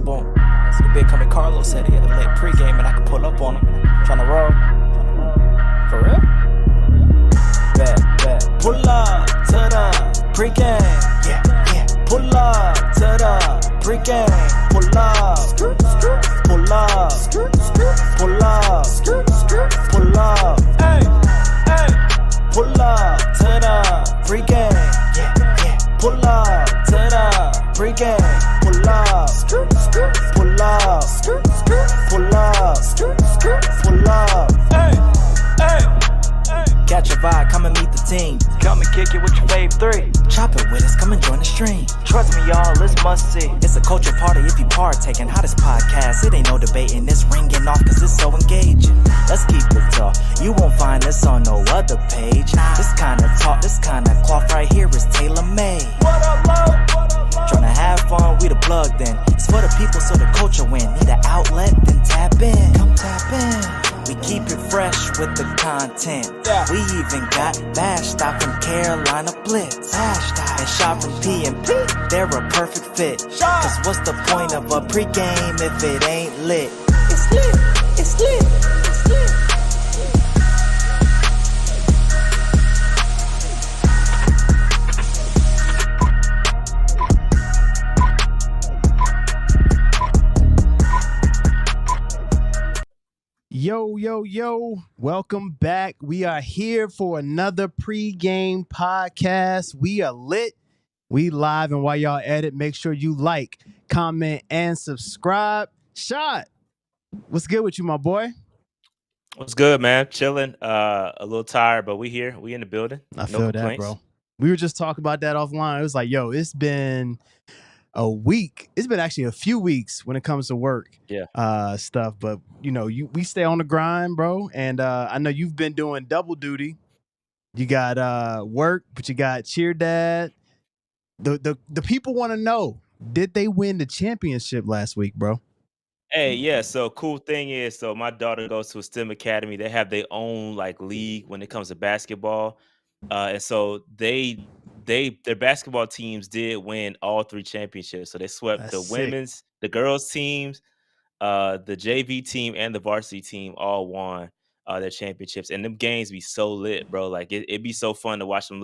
Boom. The big coming Carlos said he had a lit pregame and I could pull up on him. Tryna roll. For real? Bet. Pull up to the pregame. Yeah. Pull up to the pregame. Pull up. Pull up. Pull up. Pull up. Hey. Pull up to the pregame. Yeah. Pull up to the pregame. Pull up. Pull up. Pull up. Pull up. Catch a vibe, come and meet the team. Come and kick it with your fave 3. Chop it with us, come and join the stream. Trust me, y'all, it's must see. It's a culture party if you partaking. Hottest podcast, it ain't no debating. It's ringing off cause it's so engaging. Let's keep it tall. You won't find this on no other page. This kind of talk, this kind of cloth right here is tailor-made. What up, Lo? Tryna have fun, we the plugged in. It's for the people so the culture win. Need an outlet, then tap in. Come tap in. We keep it fresh with the content. We even got Bash Stop from Carolina Blitz. And Shot from P&P, they're a perfect fit. Cause what's the point of a pregame if it ain't lit? It's lit, it's lit, it's lit. Yo, welcome back. We are here for another pregame podcast. We are lit. We live, and while y'all at it, make sure you like, comment, and subscribe. Shot, what's good with you, my boy? What's good, man? Chilling. A little tired, but we here. We in the building. I feel that, bro. We were just talking about that offline. It was like, yo, it's been a week. It's been actually a few weeks when it comes to work stuff. But, you know, we stay on the grind, bro. And I know you've been doing double duty. You got work, but you got cheer dad. The people want to know, did they win the championship last week, bro? Hey, yeah. So cool thing is, so my daughter goes to a STEM academy. They have their own like league when it comes to basketball. And so their basketball teams did win all 3 championships. So they swept That's the sick. women's, the girls teams, the JV team, and the varsity team all won their championships. And them games be so lit, bro. Like it'd be so fun to watch them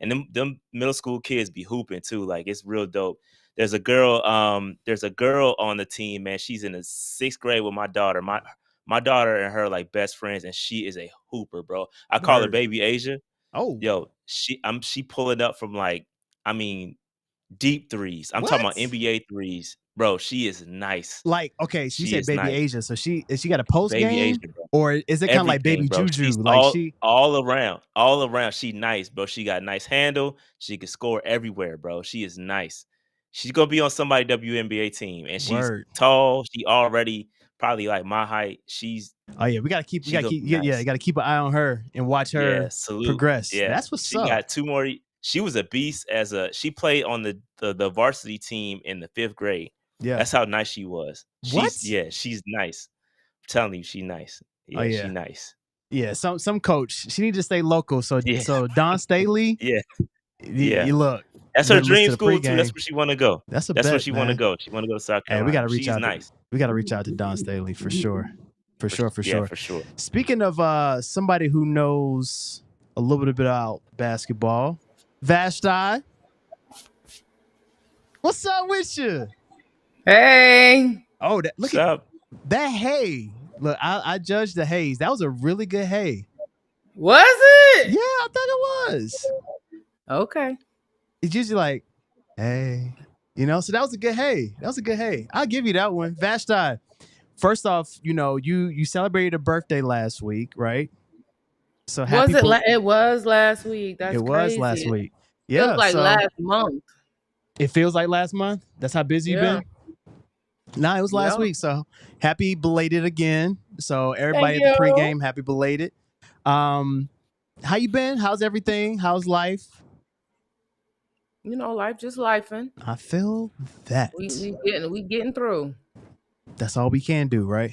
them middle school kids be hooping too. Like it's real dope. There's a girl on the team, man. She's in the 6th grade with my daughter. My daughter and her like best friends, and she is a hooper, bro. I call her Baby Asia. Oh, Yo, she pulling up from deep threes. I'm talking about NBA threes, bro. She is nice. Like, okay, she said Baby nice. Asia, so she got a post Baby game, Asia, bro. or is it kind of like Baby bro. Juju? She's Like all around. She nice, bro. She got nice handle. She can score everywhere, bro. She is nice. She's gonna be on somebody WNBA team, and she's tall. She already probably like my height. We gotta keep you gotta keep an eye on her and watch her progress. Yeah, that's what's up. She got 2 more. She was a beast she played on the varsity team in the 5th grade. Yeah, that's how nice she was. She's nice. I'm telling you, she's nice. Yeah, she's nice. Yeah, some coach. She needs to stay local. So Don Staley. You look. That's her dream school too. That's where she want to go. That's where she want to go. She want to go to South Carolina. We got to reach out. Nice. We got to reach out to Don Staley for sure. For sure. Yeah, for sure. Speaking of somebody who knows a little bit about basketball, Vashti, what's up with you? Hey. Oh, look at that hay. Look, I judged the haze. That was a really good hay. Was it? Yeah, I thought it was. Okay. It's usually like, hey, so that was a good hay. I'll give you that one. Vashti, first off, you celebrated a birthday last week, right? So happy. It was last week. That's crazy. Was last week. Yeah. It was last month. It feels like last month? That's how busy you've been? Nah, it was last week. So happy belated again. So everybody at the pregame, happy belated. How you been? How's everything? How's life? Life just lifing. I feel that. We getting through. That's all we can do, right?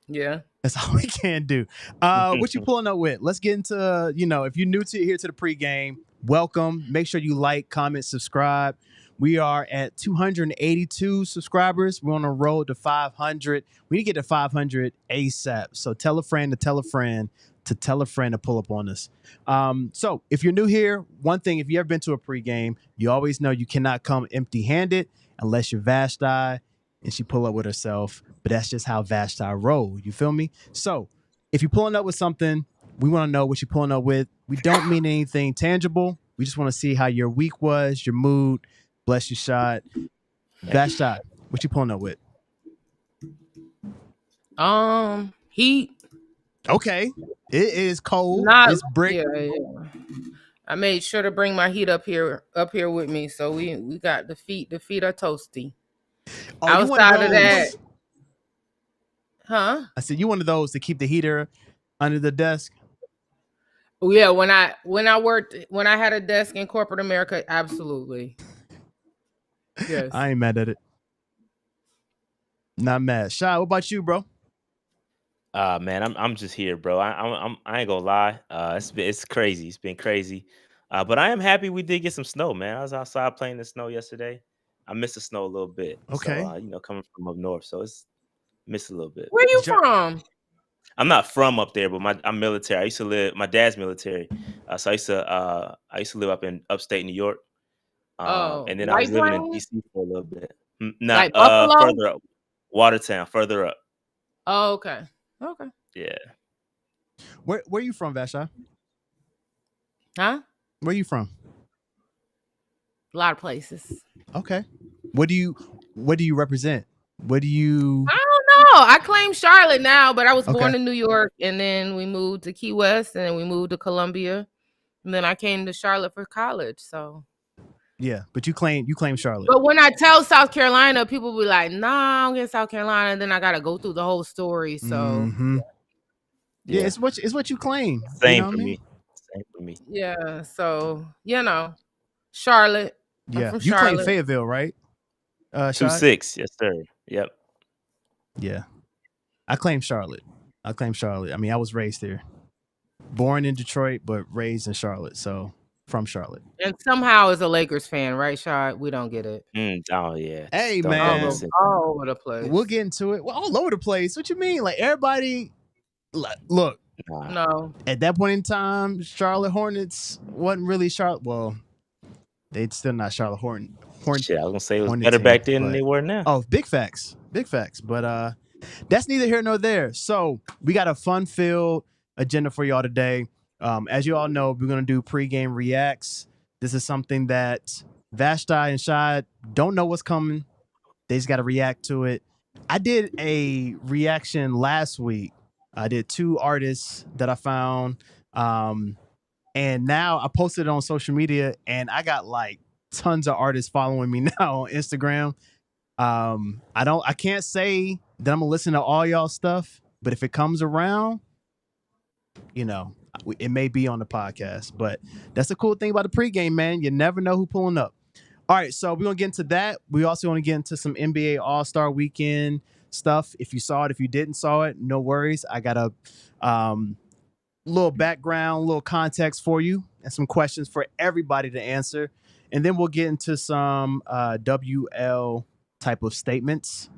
Yeah. That's all we can do. What you pulling up with? Let's get into, if you're new here to the pregame, welcome. Make sure you like, comment, subscribe. We are at 282 subscribers. We're on a road to 500. We need to get to 500 ASAP. So tell a friend to tell a friend to tell a friend to pull up on us. So if you're new here, one thing, if you ever been to a pregame, you always know you cannot come empty-handed unless you're Vashti and she pull up with herself. But that's just how Vashti roll. You feel me? So if you're pulling up with something, we want to know what you're pulling up with. We don't mean anything tangible. We just want to see how your week was, your mood. Bless you, shot. Vashti, what you pulling up with? Heat. Okay. It is cold. Not, it's brick. Yeah. I made sure to bring my heat up here with me. So we got the feet. The feet are toasty. Oh, outside of that, huh? I said you one of those to keep the heater under the desk. Yeah, when I had a desk in corporate America, absolutely. Yes. I ain't mad at it. Not mad. Shy, what about you, bro? Man, I'm just here, bro. I ain't gonna lie. It's crazy. It's been crazy. But I am happy we did get some snow, man. I was outside playing the snow yesterday. I missed the snow a little bit. Okay. So, coming from up north, so it's missed a little bit. Where you from? I'm not from up there, but I'm military. I used to live. My dad's military, so I used to live up in upstate New York. And then I was living in DC for a little bit. Not further up, Watertown, further up. Oh, okay. Yeah. Where you from, Vashti? Huh? Where you from? A lot of places. Okay. What do you represent? What do you? I don't know. I claim Charlotte now, but I was born in New York, and then we moved to Key West, and then we moved to Columbia, and then I came to Charlotte for college. So. Yeah, but you claim Charlotte. But when I tell South Carolina, people be like, "Nah, I'm getting South Carolina." And then I gotta go through the whole story. So yeah, it's what you claim. Same for me. Same for me. Yeah. So Charlotte. Yeah, I'm from you Charlotte. claim Fayetteville, right? 2-6, yes, sir. Yep. Yeah, I claim Charlotte. I mean, I was raised here, born in Detroit, but raised in Charlotte. So. From Charlotte. And somehow is a Lakers fan, right, Shad? We don't get it. Oh, yeah. Hey, man. All over the place. We'll get into it. Well, all over the place. What you mean? Like, everybody, look. No. At that point in time, Charlotte Hornets wasn't really Charlotte. Well, they'd still not Charlotte Hornets. Shit, I was going to say it was better back then than they were now. Oh, big facts. But that's neither here nor there. So we got a fun-filled agenda for y'all today. As you all know, we're going to do pregame reacts. This is something that Vashti and Shad don't know what's coming. They just got to react to it. I did a reaction last week. I did 2 artists that I found. And now I posted it on social media, and I got like tons of artists following me now on Instagram. I can't say that I'm going to listen to all y'all stuff, but if it comes around, it may be on the podcast, but that's the cool thing about the pregame, man. You never know who's pulling up. All right, so we're going to get into that. We also want to get into some NBA All-Star Weekend stuff. If you saw it, if you didn't saw it, no worries. I got a little background, little context for you and some questions for everybody to answer. And then we'll get into some WL type of statements.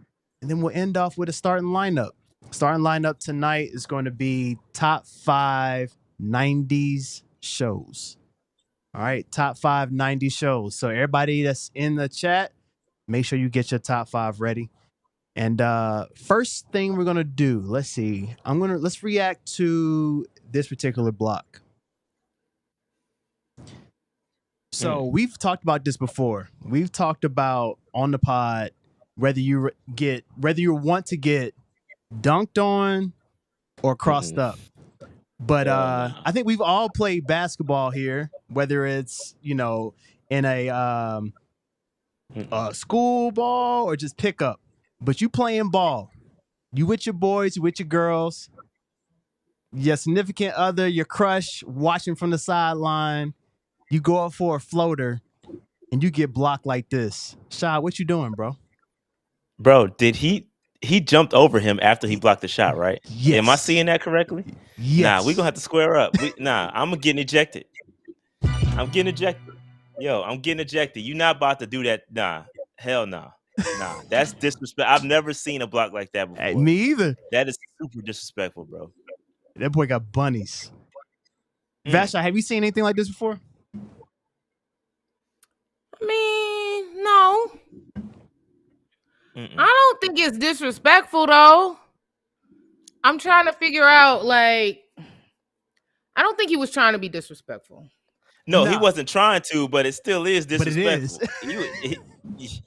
And then we'll end off with a starting lineup. Starting lineup tonight is going to be top 5 90s shows. All right, top 5 90s shows. So everybody that's in the chat, make sure you get your top 5 ready. And first thing we're gonna do, let's see. Let's react to this particular block. So we've talked about this before. We've talked about on the pod whether you want to get dunked on or crossed up. But I think we've all played basketball here, whether it's, in a school ball or just pickup. But you playing ball. You with your boys, you with your girls, your significant other, your crush, watching from the sideline. You go up for a floater and you get blocked like this. Shad, what you doing, bro? Bro, did he jumped over him after he blocked the shot, right? Yes. Am I seeing that correctly? Yes. Nah, we're going to have to square up. I'm getting ejected. I'm getting ejected. Yo, I'm getting ejected. You not about to do that? Nah, hell no. Nah, that's disrespect. I've never seen a block like that before. Me either. That is super disrespectful, bro. That boy got bunnies. Vasha, have you seen anything like this before? I mean, no. Mm-mm. I don't think it's disrespectful though. I'm trying to figure out, like, I don't think he was trying to be disrespectful. No, he wasn't trying to, but it still is disrespectful. But it is.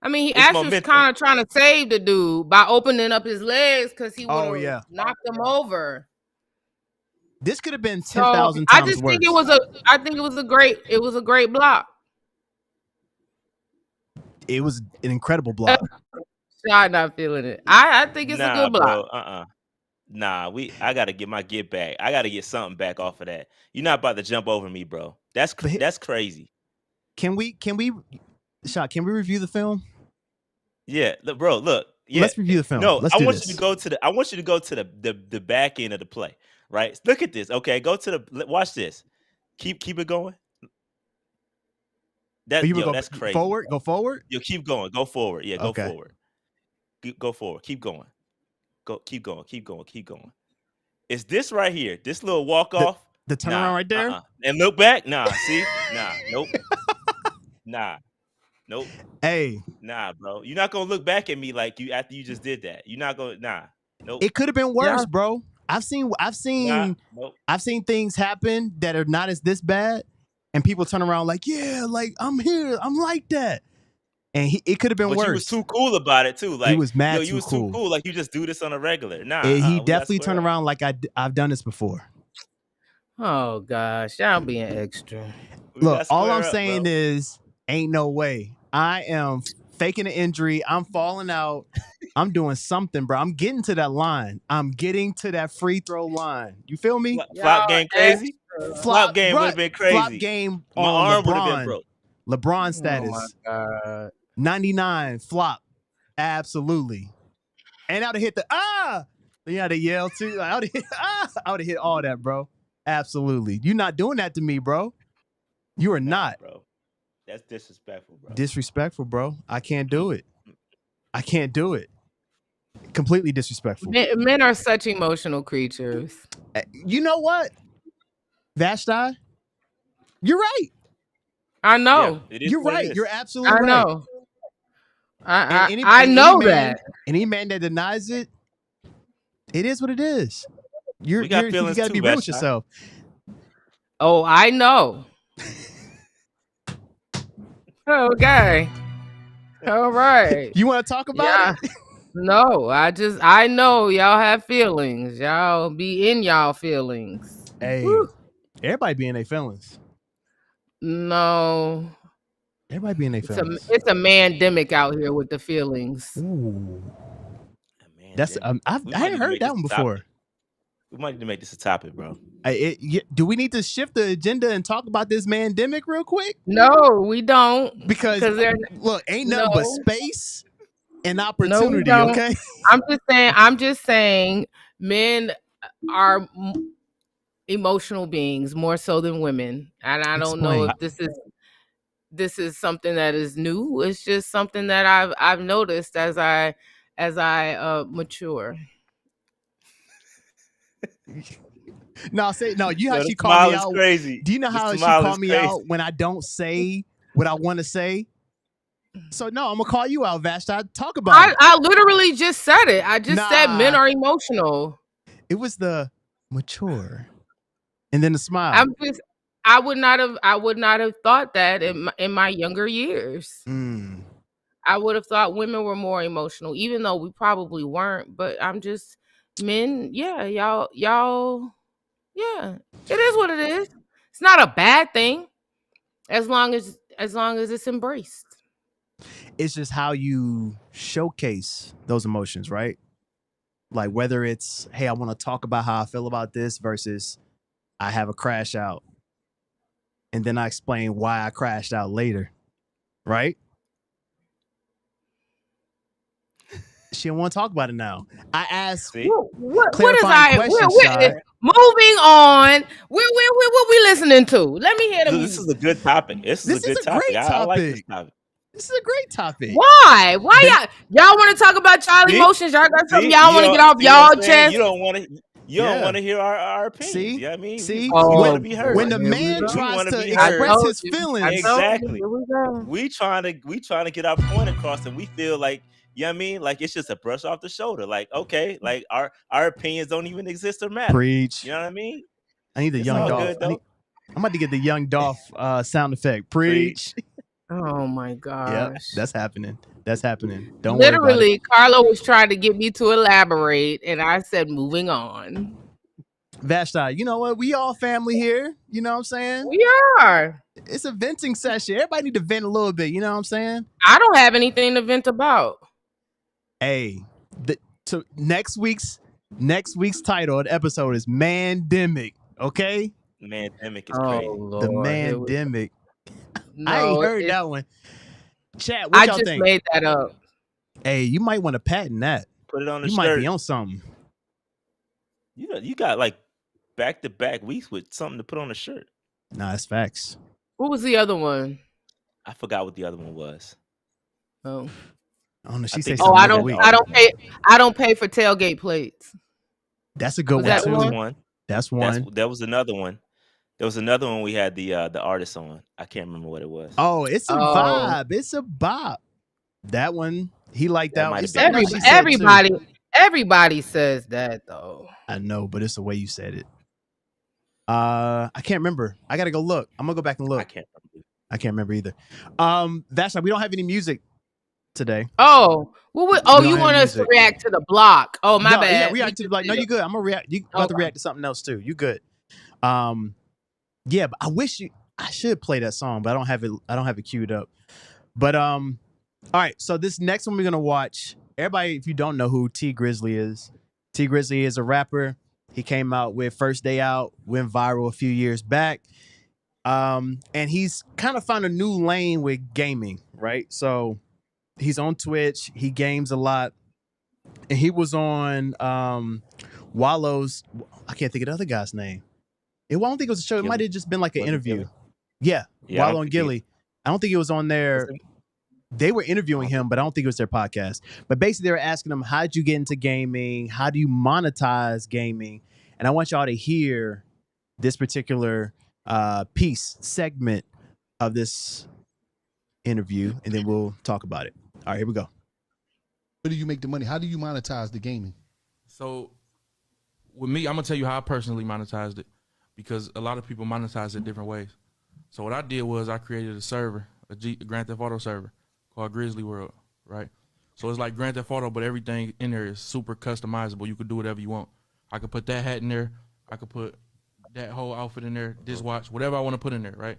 I mean, he actually was kind of trying to save the dude by opening up his legs because he would have knocked him over. This could have been 10,000 times I just worse. think it was a great block. It was an incredible block. I'm not feeling it. I think it's a good block. Bro, Nah, I gotta get my get back. I gotta get something back off of that. You're not about to jump over me, bro. That's crazy. Can we review the film? Yeah, bro. Look, yeah. Let's review the film. No, I want you to go to the back end of the play. Right? Look at this. Okay, watch this. Keep it going. That's crazy. Forward? Go forward? You keep going. Go forward. Yeah, go forward. Go forward. Keep going. Keep going. Is this right here? This little walk off? The turnaround right there? And look back? Nah, see? Nah, nope. Nope. Hey. Nah, bro. You're not gonna look back at me like you after you just did that. You're not gonna nope. It could have been worse, bro. I've seen things happen that are not as this bad, and people turn around like, yeah, like I'm here, I'm like that. And it could have been worse. You was too cool about it too. Like he was mad. You was too cool. Like you just do this on a regular. Nah. He definitely turned around like I've done this before. Oh gosh, y'all being extra. Look, all I'm saying is, ain't no way. I am faking an injury. I'm falling out. I'm doing something, bro. I'm getting to that line. I'm getting to that free throw line. You feel me? Flop game crazy. Flop game would have been crazy. Flop game My on arm would have been broke. LeBron status. Oh my God. 99 flop. Absolutely. And I would have hit You had to yell too. I would have hit all that, bro. Absolutely. You're not doing that to me, bro. You are not. Bro. That's disrespectful, bro. Disrespectful, bro. I can't do it. I can't do it. Completely disrespectful. Men are such emotional creatures. You know what? Vashti, you're right. I know. Yeah, you're right. You're absolutely right. I know. I know that. Any man that denies it, it is what it is. You got to be real with yourself. Oh, I know. Okay. All right. You want to talk about it? No, I know y'all have feelings. Y'all be in y'all feelings. Hey, everybody be in their feelings. No. Everybody be in their feelings. It's a mandemic out here with the feelings. Ooh. That's I hadn't heard that one before. We might need to make this a topic, bro. Do we need to shift the agenda and talk about this mandemic real quick? No, we don't. Because look, ain't nothing but space and opportunity. No, okay. I'm just saying, men are emotional beings more so than women, and I don't know if this is something that is new. It's just something that I've noticed as I mature. You actually call me out. Crazy. Do you know how she call me out when I don't say what I want to say? So no, I'm gonna call you out, Vashti. Talk about it. I literally just said it. I just said men are emotional. It was the mature, and then the smile. I would not have thought that in my younger years. I would have thought women were more emotional, even though we probably weren't. But I'm just men. Yeah, y'all. Yeah, it is what it is. It's not a bad thing, as long as it's embraced. It's just how you showcase those emotions, right? Like whether it's, hey, I want to talk about how I feel about this versus I have a crash out. And then I explain why I crashed out later, right? She don't want to talk about it now. I asked clarifying questions. Moving on. What we listening to? Let me hear the This is music. a good topic. This is a good a topic. great I like this topic. topic. This is a great topic. Why? Y'all want to talk about child emotions? Y'all got something y'all want to get off y'all chest? You don't want to hear our opinions. See? Yeah, I mean, See? we want to be heard. When the Here we man go. tries wanna to be heard. express his I feelings, Exactly. Here we go. We trying to get our point across, and we feel like, you know what I mean, like it's just a brush off the shoulder. Like, okay, like our opinions don't even exist or matter. preach. You know what I mean? I need the It's young all Dolph. good, though. I'm about to get the young Dolph sound effect. Preach. Oh my gosh. Yep, that's happening. That's happening. Don't worry about it. Literally, Carlo was trying to get me to elaborate, and I said, moving on. Vashti, you know what? We all family here. You know what I'm saying? We are. It's a venting session. Everybody need to vent a little bit. You know what I'm saying? I don't have anything to vent about. Hey, next week's title of the episode is Mandemic. Okay? Mandemic is crazy. Lord, the Mandemic. No, I ain't heard that one. Chat, what I y'all just think? made that up. Hey, you might want to patent that. Put it on the You shirt. might be on something. You got like back-to-back weeks with something to put on the shirt. Nah, it's facts. What was the other one? I forgot what the other one was. Oh, I don't know. She said think- something. I every don't. week. I don't pay for tailgate plates. That's a good Was one that too. one? one. That's one. That was another one. There was another one we had the artist on. I can't remember what it was. Oh, it's a vibe. It's a bop. That one, he liked that. might It's have been something else she said, too. Everybody says that though. I know, but it's the way you said it. I can't remember. I gotta go look. I'm gonna go back and look. I can't remember either. That's why we don't have any music today. Oh, you don't want have us to music. react to the block? Oh, my No, bad. Yeah, react to the block. No, you good. I'm gonna react. You about to react to something else too. You good. Yeah, but I should play that song, but I don't have it queued up. But all right, so this next one we're gonna watch. Everybody, if you don't know who T Grizzly is a rapper. He came out with First Day Out, went viral a few years back. And he's kind of found a new lane with gaming, right? So he's on Twitch, he games a lot. And he was on Wallow's, I can't think of the other guy's name. I don't think it was a show. It might have just been like an interview. Yeah, Wallow and Gilly. I don't think it was on there. They were interviewing him, but I don't think it was their podcast. But basically, they were asking him, how'd you get into gaming? How do you monetize gaming? And I want y'all to hear this particular segment of this interview, and then we'll talk about it. All right, here we go. Where do you make the money? How do you monetize the gaming? So with me, I'm going to tell you how I personally monetized it, because a lot of people monetize it different ways. So what I did was I created a server, a Grand Theft Auto server called Grizzly World, right? So it's like Grand Theft Auto, but everything in there is super customizable. You could do whatever you want. I could put that hat in there. I could put that whole outfit in there, this watch, whatever I want to put in there, right?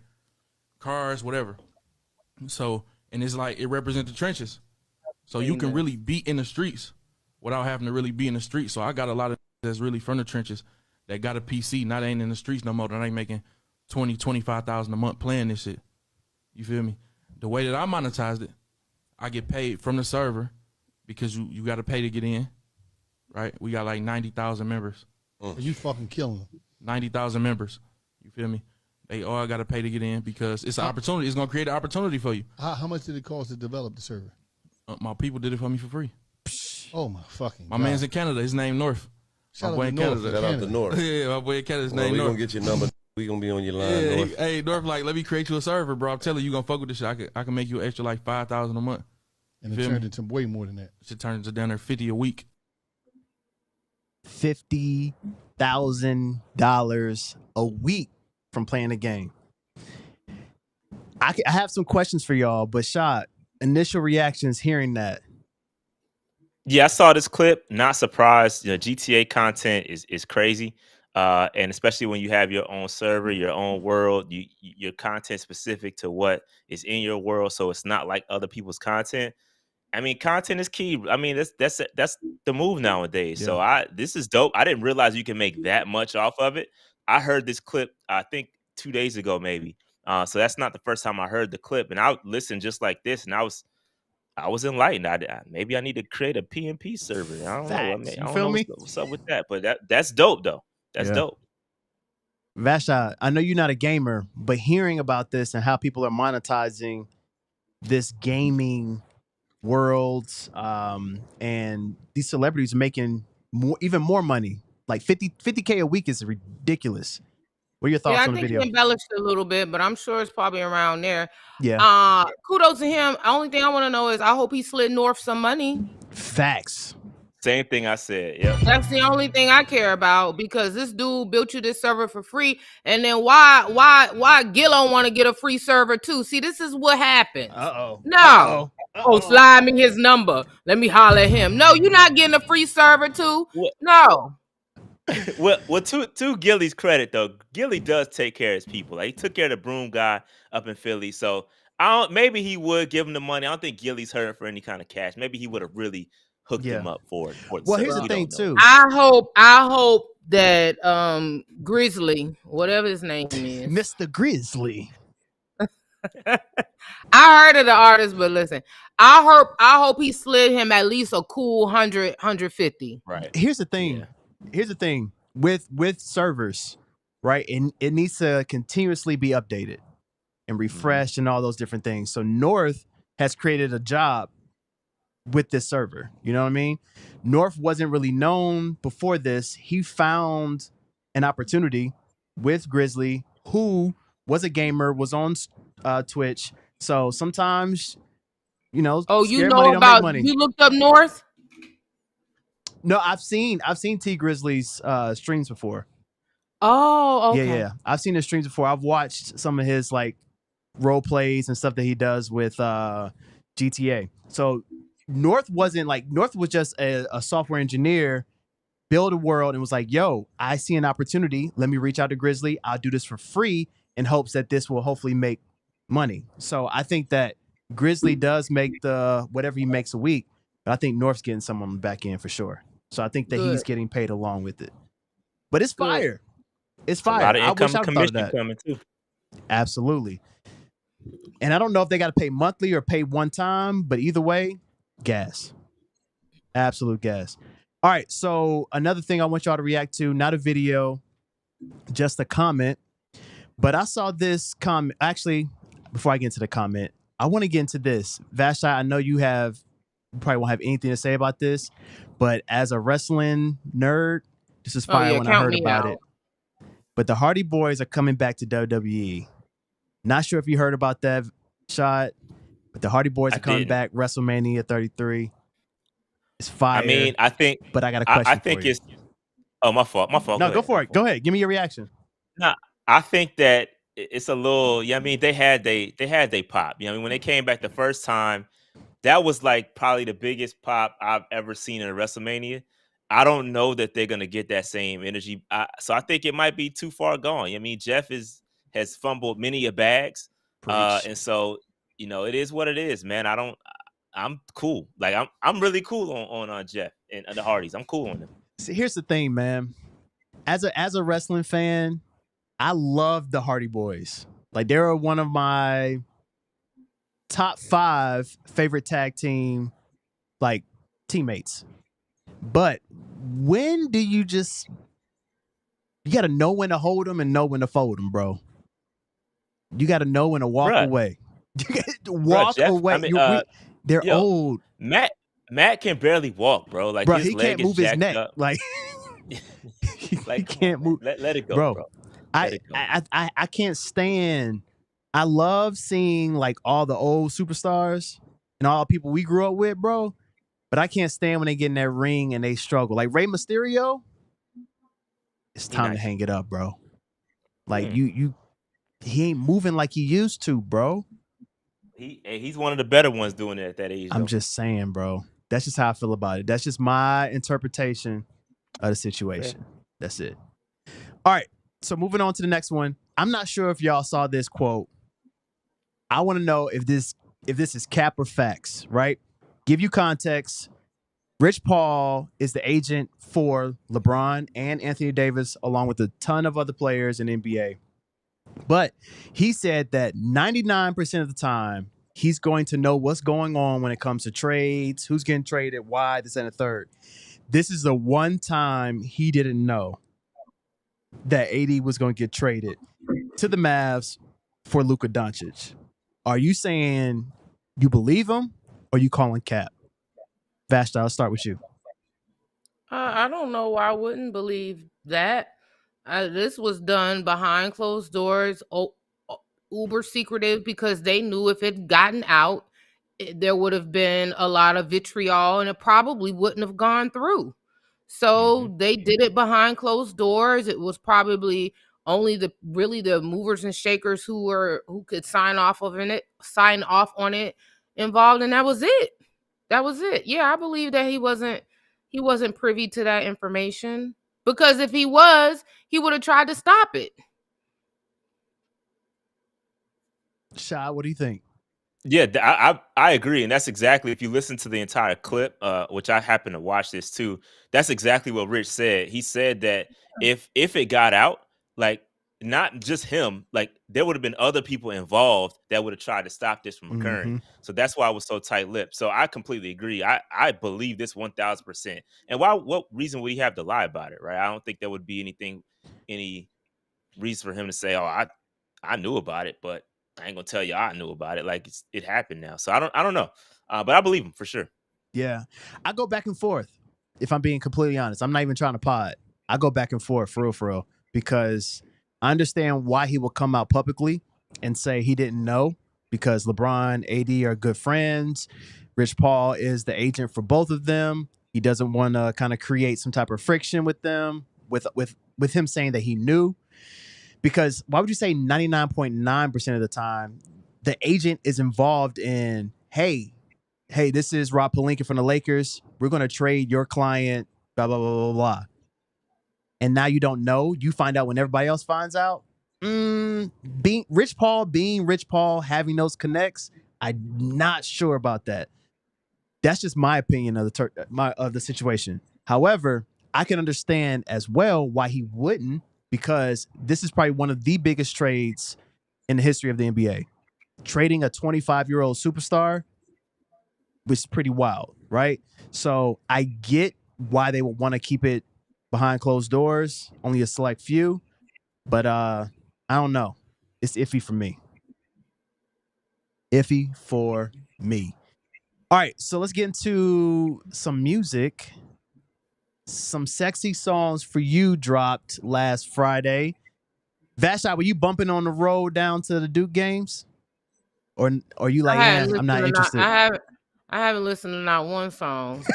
Cars, whatever. So, and it's like, it represents the trenches. So you can really be in the streets without having to really be in the streets. So I got a lot of that's really from the trenches that got a PC, not ain't in the streets no more, that ain't making $20,000-$25,000 a month playing this shit. You feel me? The way that I monetized it, I get paid from the server, because you got to pay to get in, right? We got like 90,000 members. You fucking killing them. 90,000 members. You feel me? They all got to pay to get in, because it's an opportunity. It's going to create an opportunity for you. How much did it cost to develop the server? My people did it for me for free. Oh my fucking My God. man's in Canada. His name North. Shout My out boy to in North. Canada. Shout out to North. Yeah, my boy in Canada. His Well, name we North. gonna get your number. We gonna be on your line, North. Hey, North, like, let me create you a server, bro. I'm telling you, gonna fuck with this shit. I can make you extra like $5,000 a month. And it Feel turned me? into way more than that. Should turn into down there $50 a week. $50,000 a week from playing the game. I have some questions for y'all, but Shot, initial reactions hearing that. Yeah, I saw this clip. Not surprised. You know, GTA content is crazy, and especially when you have your own server, your own world. Your content specific to what is in your world, so it's not like other people's content. I mean, content is key. I mean, that's the move nowadays. Yeah. So this is dope. I didn't realize you can make that much off of it. I heard this clip, I think 2 days ago, maybe. So that's not the first time I heard the clip, and I listened just like this, and I was enlightened. Maybe I need to create a PNP server. I don't know. I Facts. mean, You I don't feel know me? what's up with that, but that's dope though. That's dope. Vasha, I know you're not a gamer, but hearing about this and how people are monetizing this gaming world, and these celebrities are making even more money, like 50K a week is ridiculous. What are your thoughts Yeah, I on the think he video? embellished a little bit, but I'm sure it's probably around there. Yeah. Kudos to him. Only thing I want to know is I hope he slid North some money. Facts. Same thing I said. Yep. That's the only thing I care about, because this dude built you this server for free, and then why Gillo want to get a free server too? See, this is what happens. No. Oh, slide me his number. Let me holler at him. No, you're not getting a free server too. What? No. Well, to Gilly's credit though, Gilly does take care of his people. Like, he took care of the broom guy up in Philly. So maybe he would give him the money. I don't think Gilly's hurting for any kind of cash. Maybe he would have really hooked him up for the Well, service. here's the We thing don't know. too. I hope that Grizzly, whatever his name is, Mr. Grizzly. I heard of the artist, but listen, I hope he slid him at least a cool 150. Right. Here's the thing. Yeah. Here's the thing with servers, right? And it needs to continuously be updated and refreshed and all those different things. So North has created a job with this server. You know what I mean? North wasn't really known before this. He found an opportunity with Grizzly, who was a gamer, was on Twitch. So sometimes, you know, You scared know money don't about make money. you looked up North? No, I've seen T Grizzly's streams before. Oh, okay. Yeah. I've seen his streams before. I've watched some of his like role plays and stuff that he does with GTA. So North was just a software engineer, build a world, and was like, yo, I see an opportunity. Let me reach out to Grizzly. I'll do this for free in hopes that this will hopefully make money. So I think that Grizzly does make the whatever he makes a week, but I think North's getting some on the back end for sure. So I think that he's getting paid along with it. But it's fire. It's fire. A lot of I wish income I'd thought of commission that. coming too. Absolutely. And I don't know if they got to pay monthly or pay one time, but either way, gas. Absolute gas. All right. So another thing I want y'all to react to, not a video, just a comment. But I saw this comment. Actually, before I get into the comment, I want to get into this. Vashti, I know you probably won't have anything to say about this, but as a wrestling nerd, this is fire when I heard about it. But the Hardy Boys are coming back to WWE. Not sure if you heard about that shot, but the Hardy Boys are coming back WrestleMania 33. It's fire. I mean, I think, but I got a question. I think for you. it's. Oh, my fault. No, go for it. Go ahead. Give me your reaction. No, I think that it's a little. Yeah, I mean, they had they pop. You know, I mean, when they came back the first time, that was like probably the biggest pop I've ever seen in a WrestleMania. I don't know that they're gonna get that same energy. So I think it might be too far gone. I mean, Jeff has fumbled many a bags, and so it is what it is, man. I'm cool. Like I'm really cool on Jeff and the Hardys. I'm cool on them. See, here's the thing, man. As a wrestling fan, I love the Hardy Boys. Like, they're one of my top 5 favorite tag team like teammates. But when do you got to know when to hold them and know when to fold them, bro. You got to know when to walk away. You got to walk away. I mean, they're old. Matt can barely walk, bro. Like, bro, his he leg can't move his neck. up. Like, he can't move. Let it go, bro. I can't stand. I love seeing like all the old superstars and all the people we grew up with, bro. But I can't stand when they get in that ring and they struggle. Like Rey Mysterio, it's time to hang it up, bro. Like he ain't moving like he used to, bro. He's one of the better ones doing it at that age. I'm just saying, bro. That's just how I feel about it. That's just my interpretation of the situation. That's it. All right. So moving on to the next one. I'm not sure if y'all saw this quote. I want to know if this is cap or facts, right? Give you context. Rich Paul is the agent for LeBron and Anthony Davis, along with a ton of other players in NBA. But he said that 99% of the time, he's going to know what's going on when it comes to trades, who's getting traded, why, this and the third. This is the one time he didn't know. that AD was going to get traded to the Mavs for Luka Doncic. Are you saying you believe him, or you calling cap? Vashta, I'll start with you. I don't know why I wouldn't believe that. This was done behind closed doors, uber secretive, because they knew if it had gotten out, there would have been a lot of vitriol and it probably wouldn't have gone through. So they did it behind closed doors. It was probably only the movers and shakers who could sign off on it involved, and that was it. That was it. Yeah, I believe that he wasn't privy to that information, because if he was, he would have tried to stop it. Shy, what do you think? Yeah, I agree, and that's exactly, if you listen to the entire clip, which I happen to watch this too. That's exactly what Rich said. He said that if it got out, like, not just him, like, there would have been other people involved that would have tried to stop this from occurring. Mm-hmm. So that's why I was so tight-lipped. So I completely agree. I believe this 1,000%. And what reason would he have to lie about it, right? I don't think there would be any reason for him to say, "Oh, I knew about it, but I ain't gonna tell you I knew about it." Like, it happened now. So I don't know, but I believe him for sure. Yeah, I go back and forth. If I'm being completely honest, I'm not even trying to pod. I go back and forth for real, because I understand why he will come out publicly and say he didn't know, because LeBron, AD are good friends. Rich Paul is the agent for both of them. He doesn't want to kind of create some type of friction with them, with him saying that he knew. Because why would you say 99.9% of the time the agent is involved in, hey, this is Rob Pelinka from the Lakers. We're going to trade your client, blah, blah, blah, blah, blah. And now you don't know. You find out when everybody else finds out. Being Rich Paul, having those connects, I'm not sure about that. That's just my opinion of the situation. However, I can understand as well why he wouldn't, because this is probably one of the biggest trades in the history of the NBA. Trading a 25-year-old superstar was pretty wild, right? So I get why they would want to keep it behind closed doors, only a select few, but I don't know. It's iffy for me. Iffy for me. All right, so let's get into some music. Some sexy songs for you dropped last Friday. Vashti, were you bumping on the road down to the Duke games? Or you like, I'm not interested? I haven't listened to not one song.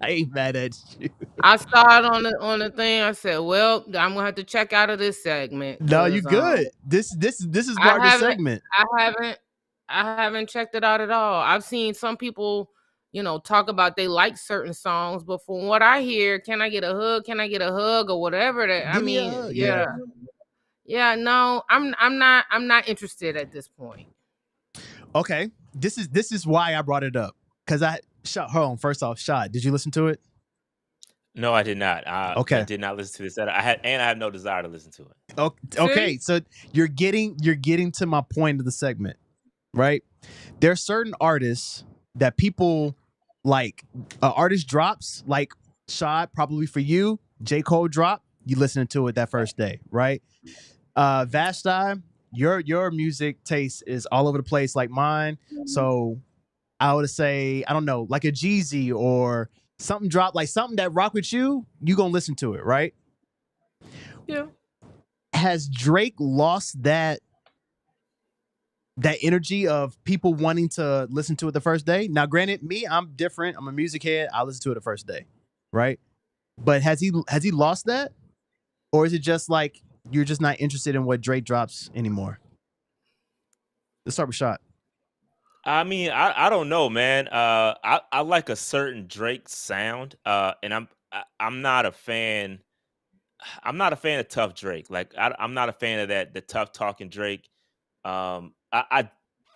I ain't mad at you. I saw it on the thing. I said, "Well, I'm gonna have to check out of this segment." No, you good. This is part of the segment. I haven't checked it out at all. I've seen some people, talk about they like certain songs, but from what I hear, "Can I get a hug? Can I get a hug?" or whatever that. Give me a hug. Yeah. No, I'm not interested at this point. Okay, this is why I brought it up, because hold on. First off, Shot, did you listen to it? No, I did not. Okay. I did not listen to this. I have no desire to listen to it. Okay, so you're getting to my point of the segment, right? There are certain artists that people like. Artist drops, like Shot, probably for you. J. Cole drop, you listening to it that first day, right? Vashti, your music taste is all over the place like mine. So I would say, I don't know, like a Jeezy or something drop, like something that rock with you gonna listen to it, right? Yeah. Has Drake lost that energy of people wanting to listen to it the first day? Now, granted, I'm different. I'm a music head. I listen to it the first day, right? But has he lost that? Or is it just like you're just not interested in what Drake drops anymore? Let's start with Shot. I mean, I don't know, man. I like a certain Drake sound, and I'm not a fan. I'm not a fan of tough Drake. Like, I'm not a fan of the tough talking Drake. I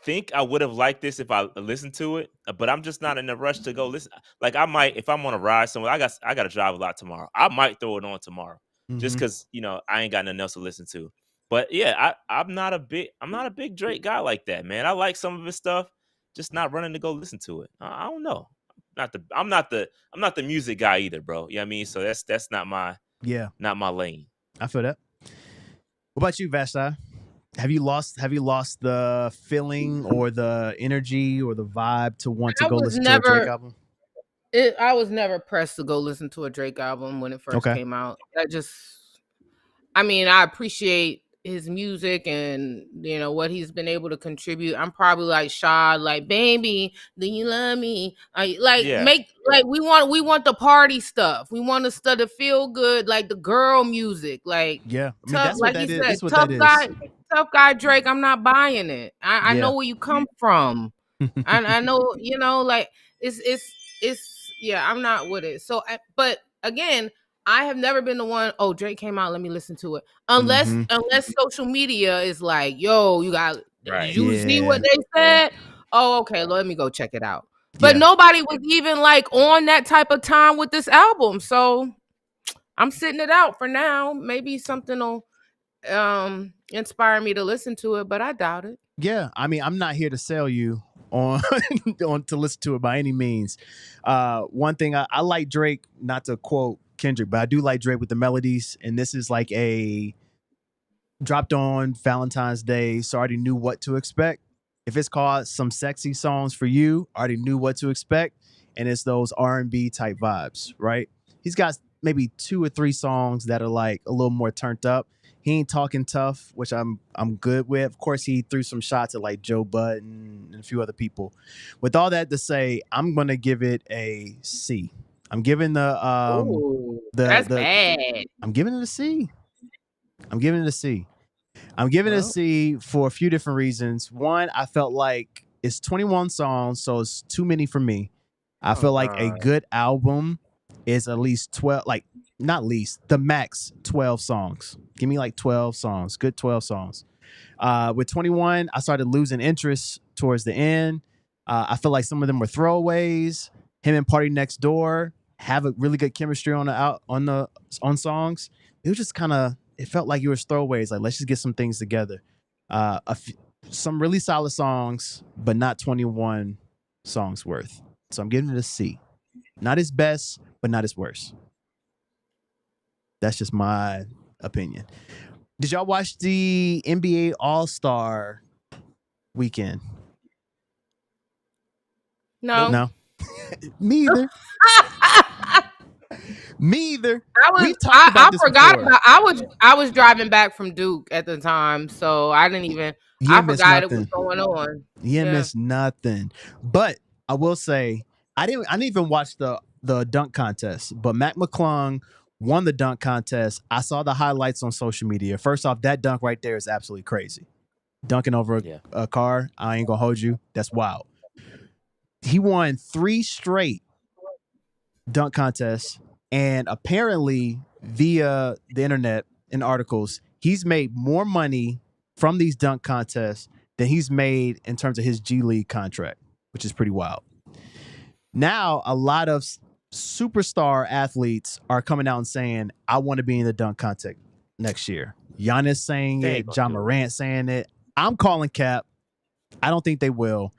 think I would have liked this if I listened to it, but I'm just not in a rush to go listen. Like, I might, if I'm on a ride somewhere. I got to drive a lot tomorrow. I might throw it on tomorrow, just because I ain't got nothing else to listen to. But yeah, I'm not a big Drake guy like that, man. I like some of his stuff, just not running to go listen to it. I don't know. I'm not the music guy either, bro. You know what I mean? So that's not my Yeah. Not my lane. I feel that. What about you, Vashti? Have you lost the feeling or the energy or the vibe to want to I go was listen to a Drake never album? I was never pressed to go listen to a Drake album when it first Okay. came out. I mean, I appreciate his music and what he's been able to contribute. I'm probably like Shad, like, baby, do you love me? Yeah. We want the party stuff. We want the stuff to feel good, like the girl music, like Yeah. I mean, tough, that's what like that you is. said, That's what that is. tough guy Drake. I'm not buying it. I Yeah. know where you come from. I know, like it's yeah, I'm not with it. So, but again, I have never been the one, oh, Drake came out, let me listen to it. Unless social media is like, yo, did you see what they said? Oh, okay, let me go check it out. But nobody was even like on that type of time with this album. So I'm sitting it out for now. Maybe something will inspire me to listen to it, but I doubt it. Yeah, I mean, I'm not here to sell you on on to listen to it by any means. One thing I like Drake, not to quote Kendrick, but I do like Drake with the melodies, and this is like a dropped on Valentine's Day, so I already knew what to expect. If it's called Some Sexy Songs for You, I already knew what to expect, and it's those R&B type vibes, right? He's got maybe 2 or 3 songs that are like a little more turned up. He ain't talking tough, which I'm good with. Of course, he threw some shots at like Joe Budden and a few other people. With all that to say, I'm gonna give it a C. I'm giving That's bad. I'm giving it a C. I'm giving it a C. I'm giving it a C for a few different reasons. One, I felt like it's 21 songs, so it's too many for me. I feel like a good album is at least 12, like not least, the max 12 songs. Give me like 12 songs, good 12 songs. With 21, I started losing interest towards the end. I feel like some of them were throwaways. Him and Party Next Door have a really good chemistry on songs. It was just kind of, it felt like it was throwaways. Like, let's just get some things together. Some really solid songs, but not 21 songs worth. So I'm giving it a C. Not his best, but not his worst. That's just my opinion. Did y'all watch the NBA All-Star weekend? No. Me either. Me either. I forgot about. I was driving back from Duke at the time, so I didn't even. I forgot it was going on. You didn't miss nothing. But I will say, I didn't even watch the dunk contest. But Mac McClung won the dunk contest. I saw the highlights on social media. First off, that dunk right there is absolutely crazy. Dunking over a car. I ain't gonna hold you. That's wild. He won 3 straight dunk contests, and apparently via the internet and articles, he's made more money from these dunk contests than he's made in terms of his G League contract, which is pretty wild. Now, a lot of superstar athletes are coming out and saying, I want to be in the dunk contest next year. Giannis saying it, John Morant saying it. I'm calling cap. I don't think they will.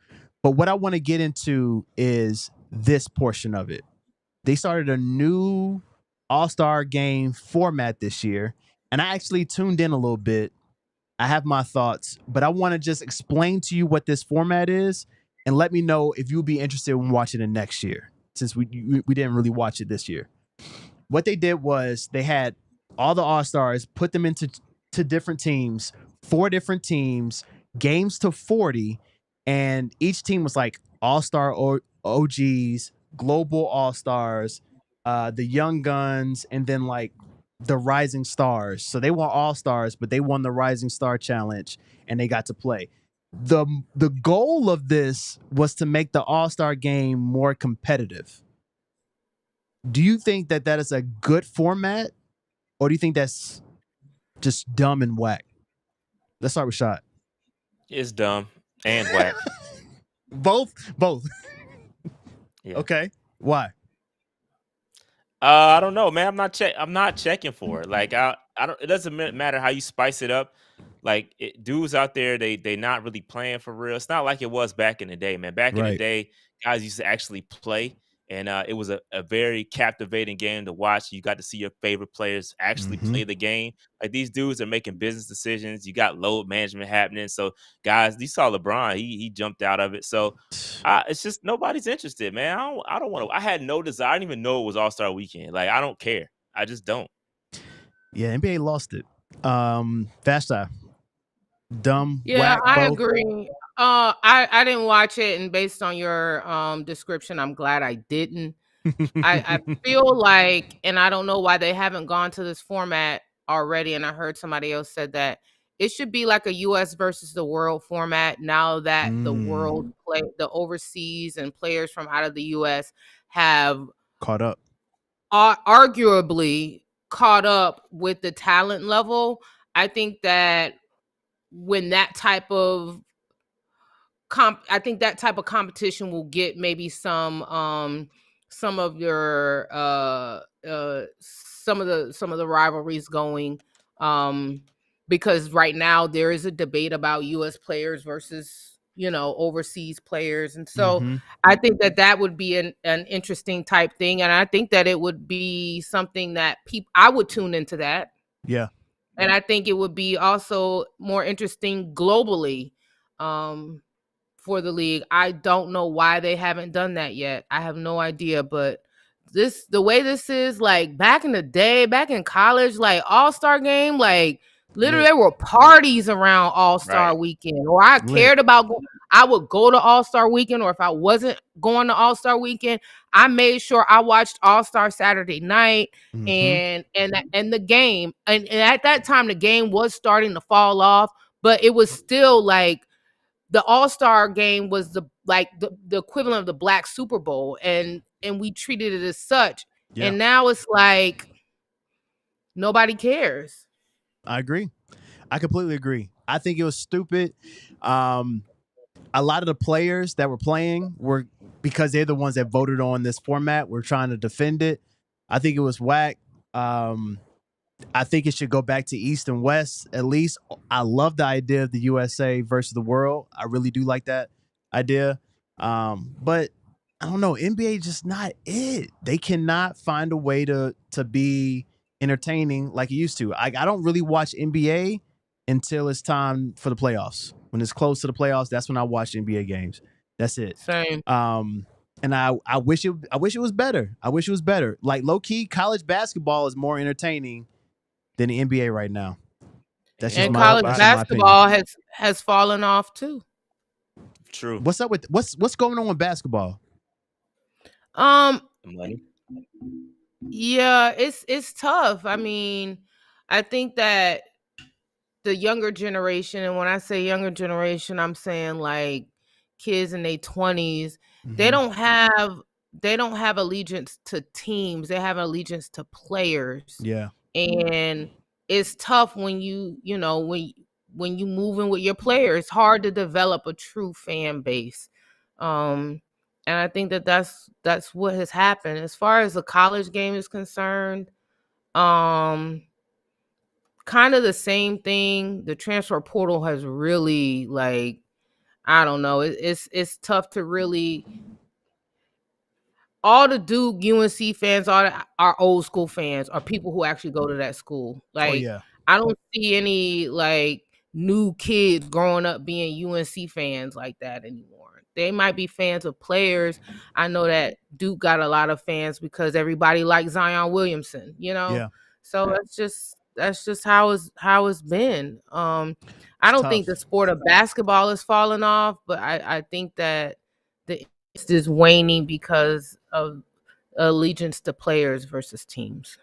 But what I want to get into is this portion of it. They started a new All-Star game format this year, and I actually tuned in a little bit. I have my thoughts, but I want to just explain to you what this format is and let me know if you'll be interested in watching it next year, since we didn't really watch it this year. What they did was they had all the All-Stars, put them into different teams, 4 different teams, games to 40, and each team was like All-Star OGs, global All-Stars, the young guns, and then like the rising stars. So they won All-Stars, but they won the Rising Star Challenge and they got to play. The goal of this was to make the All-Star game more competitive. Do you think that is a good format, or do you think that's just dumb and whack? Let's start with Shot. It's dumb and whack. Both. Yeah. Okay. Why? I don't know, man. I'm not checking for it. Like I don't. It doesn't matter how you spice it up. Like dudes out there, they not really playing for real. It's not like it was back in the day, man. Back in the day, guys used to actually play, And it was a very captivating game to watch. You got to see your favorite players actually play the game. Like, these dudes are making business decisions. You got load management happening. So, guys, you saw LeBron. He jumped out of it. So, it's just nobody's interested, man. I don't want to. I had no desire. I didn't even know it was All-Star Weekend. Like, I don't care. I just don't. Yeah, NBA lost it. Fast eye. Dumb. Yeah, whack, I both. agree. I didn't watch it, and based on your description, I'm glad I didn't. I feel like, and I don't know why they haven't gone to this format already, and I heard somebody else said that it should be like a US versus the world format now that the world play, the overseas and players from out of the US have caught up. Arguably caught up with the talent level. I think that when that type of I think that type of competition will get maybe some of your some of the rivalries going, because right now there is a debate about US players versus, overseas players, and so I think that would be an interesting type thing, and I think that it would be something that I would tune into that. Yeah. And I think it would be also more interesting globally for the league. I don't know why they haven't done that yet. I have no idea, but the way this is, like back in the day, back in college, like All-Star game, like literally there were parties around All-Star weekend, or I cared about I would go to All-Star weekend, or if I wasn't going to All-Star weekend, I made sure I watched All-Star Saturday night and the game. And at that time the game was starting to fall off, but it was still like the All-Star game was the equivalent of the Black Super Bowl, and we treated it as such. Yeah. And now it's like nobody cares. I agree. I completely agree. I think it was stupid. A lot of the players that were playing were, because they're the ones that voted on this format, were trying to defend it. I think it was whack. I think it should go back to East and West at least. I love the idea of the USA versus the world. I really do like that idea. But I don't know. NBA just not it. They cannot find a way to be entertaining like it used to. I don't really watch NBA until it's time for the playoffs. When it's close to the playoffs, that's when I watch NBA games. That's it. Same. And I wish it was better. I wish it was better. Like low key, college basketball is more entertaining than the NBA right now. That's just college basketball has fallen off too. True. What's up with what's going on with basketball? Money. Yeah, it's tough. I mean, I think that the younger generation, and when I say younger generation, I'm saying like kids in their 20s, they don't have allegiance to teams. They have allegiance to players. Yeah. And it's tough when you move in with your player. It's hard to develop a true fan base. And I think that's what has happened. As far as the college game is concerned, kind of the same thing. The transfer portal has really, like, I don't know. It's tough to really. All the Duke, UNC fans are old school fans, are people who actually go to that school. Like, I don't see any like new kids growing up being UNC fans like that anymore. They might be fans of players. I know that Duke got a lot of fans because everybody likes Zion Williamson, Yeah. So that's just how it's been. I don't think the sport of basketball is falling off, but I think that the interest is waning because of allegiance to players versus teams.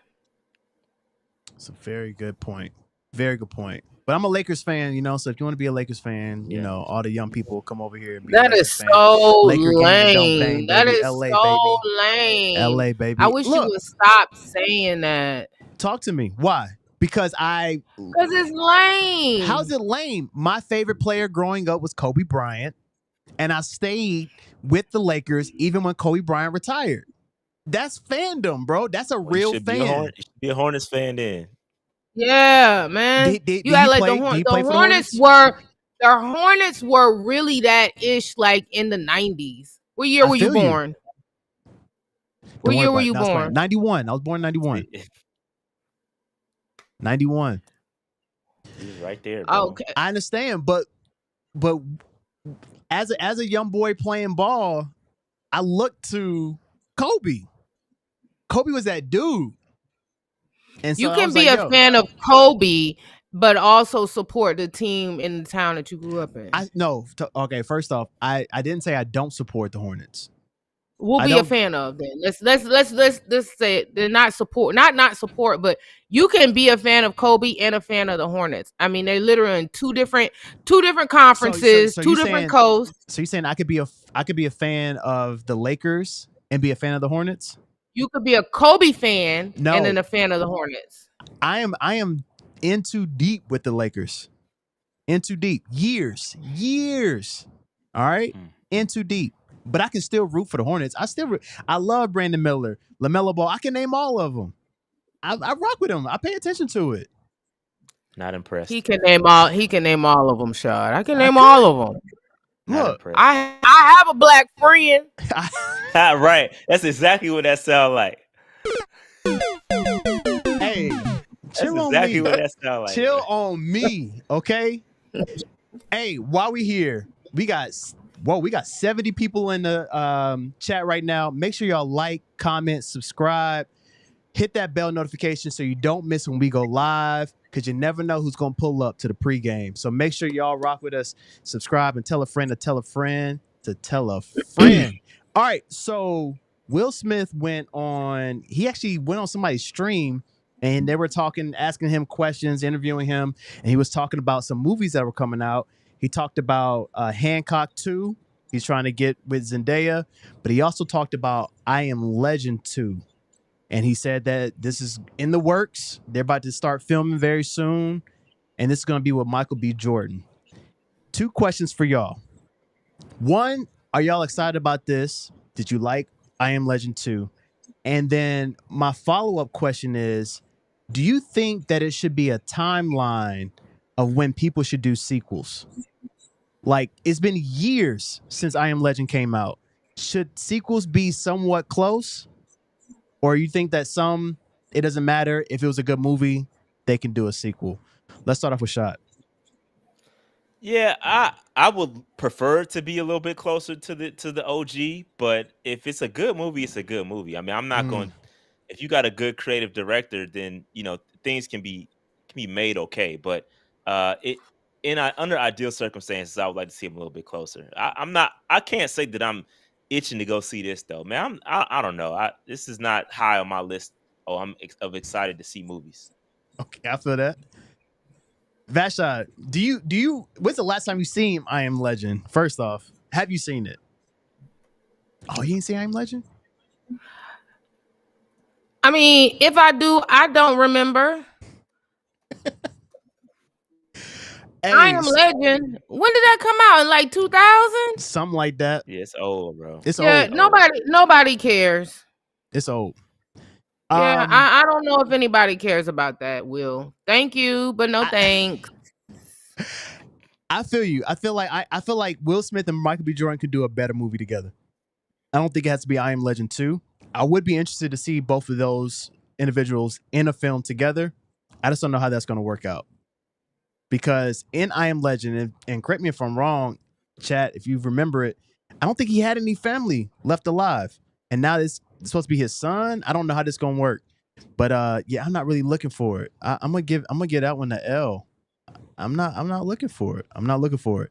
It's a very good point. Very good point. But I'm a Lakers fan, so if you want to be a Lakers fan, all the young people come over here and be that a is fan. so Laker lame. Bang, that baby. is LA, so baby. lame. LA, baby. I wish you would stop saying that. Talk to me. Why? Because it's lame. How's it lame? My favorite player growing up was Kobe Bryant, and I stayed with the Lakers even when Kobe Bryant retired. That's fandom, bro. That's a real fan. You should be a Hornets fan then. Yeah, man. You act like the Hornets were really that ish like in the 90s. What year were you born? What year were you born? 91. I was born in 91. 91. He was right there, bro. Okay. I understand, but as a young boy playing ball, I looked to Kobe. Kobe was that dude. And so You I can was be like, a fan of Kobe, but also support the team in the town that you grew up in. Okay, first off, I didn't say I don't support the Hornets. We'll be a fan of then. Let's say it. They're not support, not support, but you can be a fan of Kobe and a fan of the Hornets. I mean, they're literally in two different conferences, so two different coasts. So you're saying I could be a fan of the Lakers and be a fan of the Hornets? You could be a Kobe fan No. and then a fan of the Hornets. I am in too deep with the Lakers. In too deep. Years. All right? In too deep. But I can still root for the Hornets. I love Brandon Miller, LaMelo Ball. I can name all of them. I rock with them. I pay attention to it. Not impressed. He can name all of them, Shad. I can name all of them. Look, I have a black friend. Right. That's exactly what that sound like. Hey, chill That's on exactly me. what that sound like. Chill on me, okay? Hey, while we here, we got 70 people in the chat right now. Make sure y'all like, comment, subscribe, hit that bell notification so you don't miss when we go live, because you never know who's going to pull up to the pregame. So make sure y'all rock with us, subscribe, and tell a friend to tell a friend to tell a friend. All right, so Will Smith he actually went on somebody's stream, and they were asking him questions, interviewing him, and he was talking about some movies that were coming out. He talked about Hancock 2. He's trying to get with Zendaya, but he also talked about I Am Legend 2. And he said that this is in the works. They're about to start filming very soon, and this is going to be with Michael B. Jordan. 2 questions for y'all. 1, are y'all excited about this? Did you like I Am Legend 2? And then my follow-up question is, do you think that it should be a timeline of when people should do sequels? Like, it's been years since I Am Legend came out. Should sequels be somewhat close? Or you think that it doesn't matter if it was a good movie, they can do a sequel? Let's start off with Shot. Yeah, I would prefer to be a little bit closer to the OG, but if it's a good movie, it's a good movie. I mean, I'm not going. If you got a good creative director, then things can be made okay. But under ideal circumstances, I would like to see them a little bit closer. I can't say that I'm itching to go see this though, man. I don't know. This is not high on my list. Oh, I'm excited to see movies. Okay, I feel that. Vasha, do you? When's the last time you seen I Am Legend? First off, have you seen it? Oh, you didn't see I Am Legend? I mean, if I do, I don't remember. I Am Legend. When did that come out? In like 2000? Something like that. Yeah, it's old, bro. It's old. Nobody cares. It's old. Yeah, I don't know if anybody cares about that, Will. Thank you, but no thanks. I feel you. I feel like Will Smith and Michael B. Jordan could do a better movie together. I don't think it has to be I Am Legend 2. I would be interested to see both of those individuals in a film together. I just don't know how that's going to work out. Because in I Am Legend, and correct me if I'm wrong, chat, if you remember it, I don't think he had any family left alive. And now this is supposed to be his son. I don't know how this is going to work. But yeah, I'm not really looking for it. I'm gonna give that one the L. I'm not looking for it. I'm not looking for it.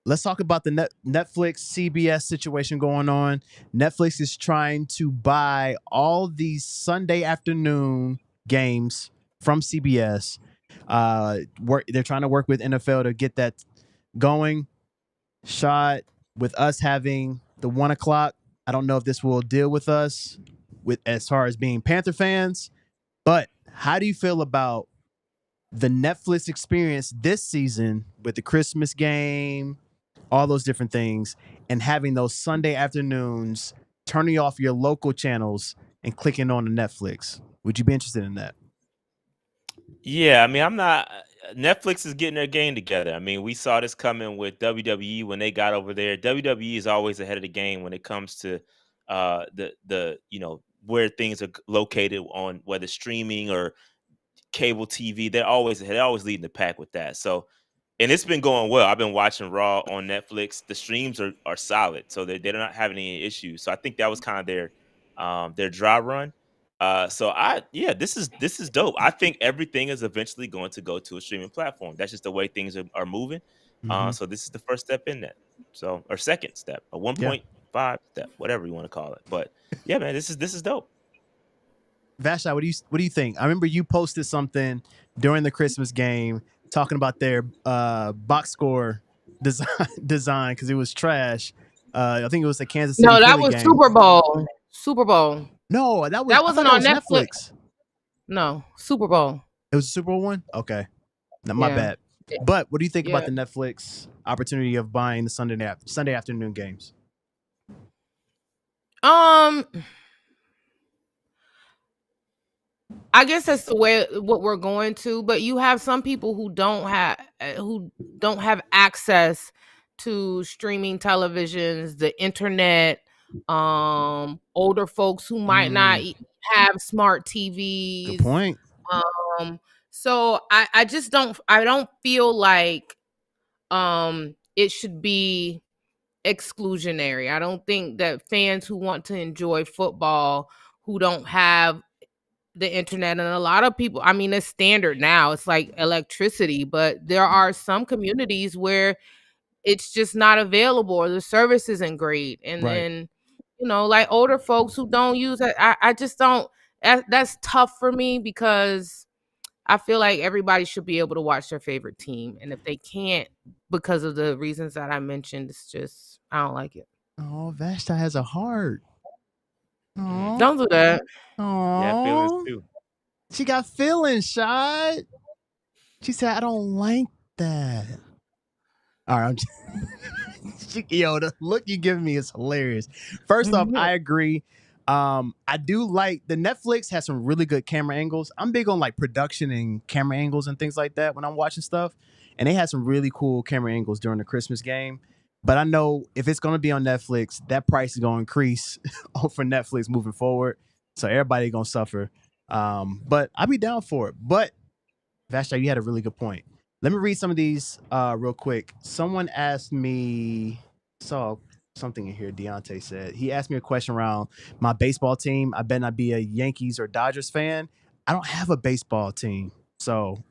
Let's talk about the Netflix CBS situation going on. Netflix is trying to buy all these Sunday afternoon games from CBS. They're trying to work with NFL to get that going. Shot with us having the 1 o'clock. I don't know if this will deal with us as far as being Panther fans, but how do you feel about the Netflix experience this season with the Christmas game, all those different things, and having those Sunday afternoons, turning off your local channels and clicking on the Netflix? Would you be interested in that? Yeah, I mean, I'm not. Netflix is getting their game together. I mean, we saw this coming with WWE when they got over there. WWE is always ahead of the game when it comes to the where things are located on whether streaming or cable TV. They're always leading the pack with that. So, and it's been going well. I've been watching Raw on Netflix. The streams are solid, so they're not having any issues. So I think that was kind of their dry run. This is dope. I think everything is eventually going to go to a streaming platform. That's just the way things are moving. So this is the first step in that. So, or second step, a 1.5 step, whatever you want to call it. But yeah, man, this is dope. Vashti, what do you think? I remember you posted something during the Christmas game talking about their box score design because it was trash. I think it was the Kansas City. No, that Philly was game. Super Bowl. Super Bowl. No, that wasn't on Netflix. No, Super Bowl. It was a Super Bowl one? Okay. No, my bad. But what do you think about the Netflix opportunity of buying the Sunday afternoon games? I guess that's the way what we're going to, but you have some people who don't have access to streaming televisions, the internet, older folks who might not have smart TVs. Good point. So I just don't feel like it should be exclusionary. I don't think that fans who want to enjoy football who don't have the internet, and a lot of people, I mean, it's standard now, it's like electricity, but there are some communities where it's just not available or the service isn't great. And then, like older folks who don't use it, I just don't, that's tough for me because I feel like everybody should be able to watch their favorite team. And if they can't, because of the reasons that I mentioned, it's just, I don't like it. Oh, Vashti has a heart. Aww. Don't do that. Aww. Yeah, feelings too. She got feelings, Shad. She said, I don't like that. All right, I'm just... Yo, the look you give me is hilarious. First off, I agree. I do like the Netflix has some really good camera angles. I'm big on like production and camera angles and things like that when I'm watching stuff. And they had some really cool camera angles during the Christmas game. But I know if it's going to be on Netflix, that price is going to increase for Netflix moving forward. So everybody going to suffer. But I'll be down for it. But Vashti, you had a really good point. Let me read some of these real quick. Someone asked me, saw something in here. Deontay said, he asked me a question around my baseball team. I better not be a Yankees or Dodgers fan. I don't have a baseball team. So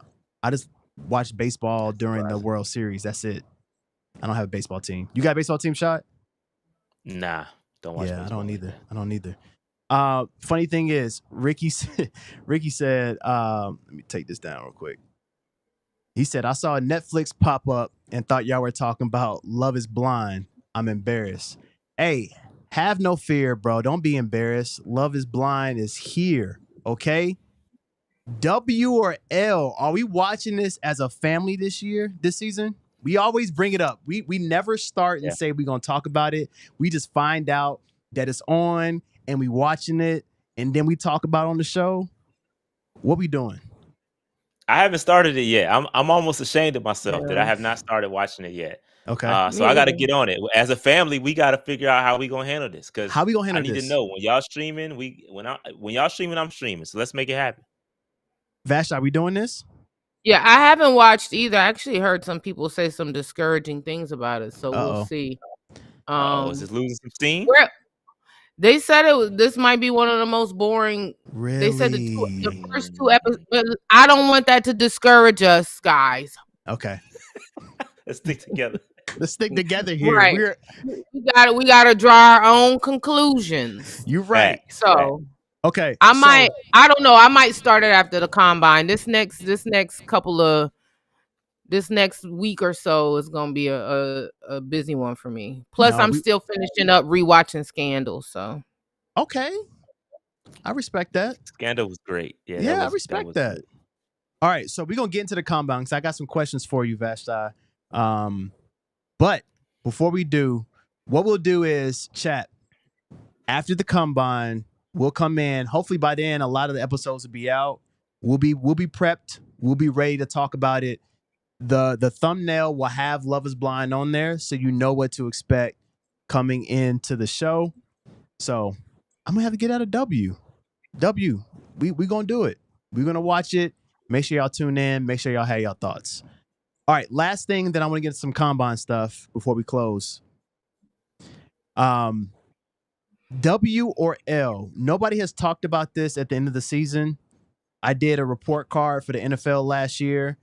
I just watch baseball during the World Series. That's it. I don't have a baseball team. You got a baseball team, Shot? Nah, don't watch baseball. I don't either. Funny thing is, Ricky said, let me take this down real quick. He said, I saw a Netflix pop up and thought y'all were talking about Love is Blind. I'm embarrassed. Hey, have no fear, bro. Don't be embarrassed. Love is Blind is here, okay? W or L, are we watching this as a family this season? We always bring it up. We never start and say we're going to talk about it. We just find out that it's on and we watching it and then we talk about it on the show. What we doing? I haven't started it yet. I'm almost ashamed of myself that I have not started watching it yet. Okay. So I got to get on it. As a family, we got to figure out how we going to handle this. Because how we going to handle this? I need to know when y'all streaming. When y'all streaming, I'm streaming. So let's make it happen. Vash, are we doing this? Yeah, I haven't watched either. I actually heard some people say some discouraging things about it. So we'll see. Is it losing some steam? They said this might be one of the most boring. Really? They said the first 2 episodes. But I don't want that to discourage us, guys. Okay. Let's stick together. Let's stick together here. Right. We gotta draw our own conclusions. You're right. So okay. I don't know. I might start it after the combine. This next week or so is gonna be a busy one for me. Plus, I'm still finishing up rewatching Scandal. So okay, I respect that. Scandal was great. Yeah, I respect that. Great. All right, so we're gonna get into the combine because I got some questions for you, Vashti. But before we do, what we'll do is chat after the combine. We'll come in. Hopefully by then, a lot of the episodes will be out. We'll be prepped. We'll be ready to talk about it. The thumbnail will have Love is Blind on there, so you know what to expect coming into the show. So I'm gonna have to get out a W. We gonna do it. We're gonna watch it. Make sure y'all tune in. Make sure y'all have y'all thoughts. All right, last thing, then I want to get some combine stuff before we close. W or L? Nobody has talked about this at the end of the season. I did a report card for the NFL last year.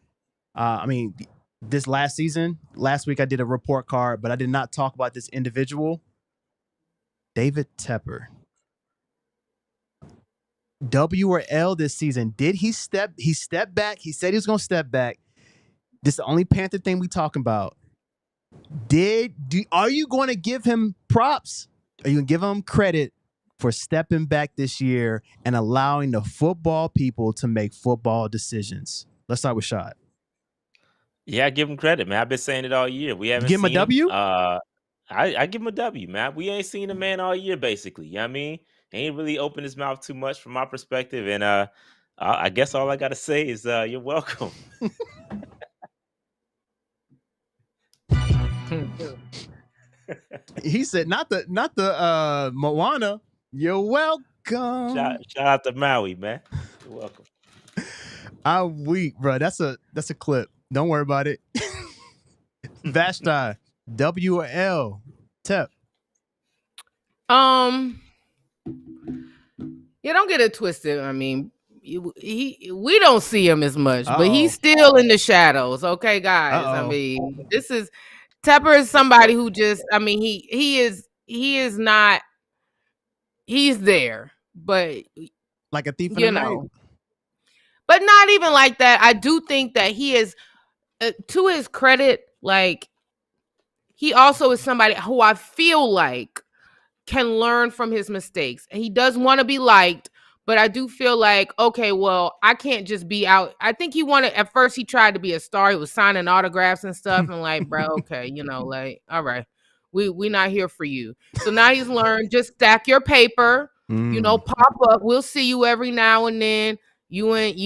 This last season. Last week I did a report card, but I did not talk about this individual. David Tepper. W or L this season? Did he step? He stepped back. He said he was going to step back. This is the only Panther thing we talking about. Are you going to give him props? Are you going to give him credit for stepping back this year and allowing the football people to make football decisions? Let's start with Shad. Yeah, I give him credit, man. I've been saying it all year. We haven't give him a seen W? I give him a W, man. We ain't seen the man all year, basically. You know what I mean? He ain't really opened his mouth too much from my perspective. And I guess all I got to say is you're welcome. He said, not the Moana. You're welcome. Shout out to Maui, man. You're welcome. I'm weak, bro. That's a clip. Don't worry about it. Vashti, W or L? Tep. Yeah, don't get it twisted. I mean, we don't see him as much, but he's still in the shadows. Okay, guys. I mean, Tepper is somebody who just, I mean, he is not, he's there, but like a thief in the night. But not even like that. I do think that he is, to his credit, like, he also is somebody who I feel like can learn from his mistakes. And he does want to be liked, but I do feel like, okay, well, I can't just be out. I think at first he tried to be a star. He was signing autographs and stuff. And like, bro, okay, like, all right, we not here for you. So now he's learned, just stack your paper, pop up. We'll see you every now and then. You and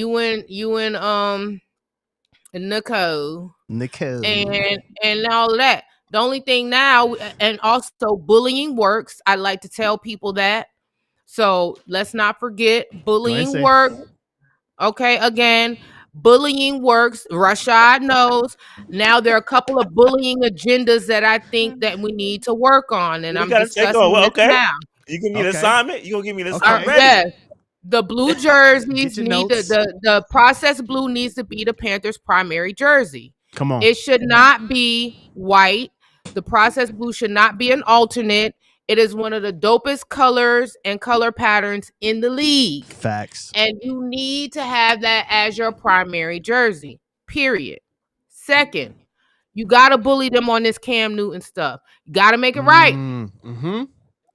Nicole. And all of that. The only thing now, and also bullying works. I like to tell people that. So let's not forget, bullying works. Okay, again, bullying works. Rashad knows. Now there are a couple of bullying agendas that I think that we need to work on, and I'm discussing this now. You give me an assignment. You gonna give me an assignment? Yes. The blue jerseys need the processed blue needs to be the Panthers' primary jersey. Come on. It should not be white. The processed blue should not be an alternate. It is one of the dopest colors and color patterns in the league. Facts. And you need to have that as your primary jersey, period. Second, you got to bully them on this Cam Newton stuff. You got to make it right. Mm-hmm.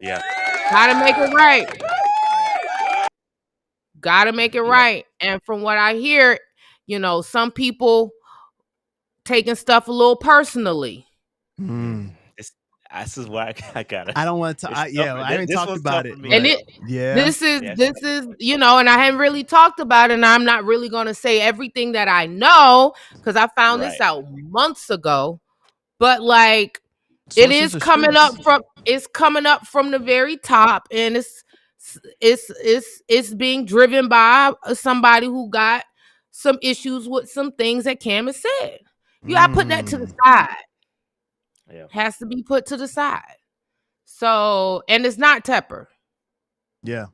Yeah. Got to make it right. Got to make it right. And from what I hear, some people taking stuff a little personally. This is why I got it. I don't want to. I haven't talked about it. And this is, and I haven't really talked about it. And I'm not really going to say everything that I know because I found this out months ago. But like, it's coming up from the very top, and it's being driven by somebody who got some issues with some things that Cam has said. You got to put that to the side. Yeah. Has to be put to the side. So, and it's not Tepper. Yeah.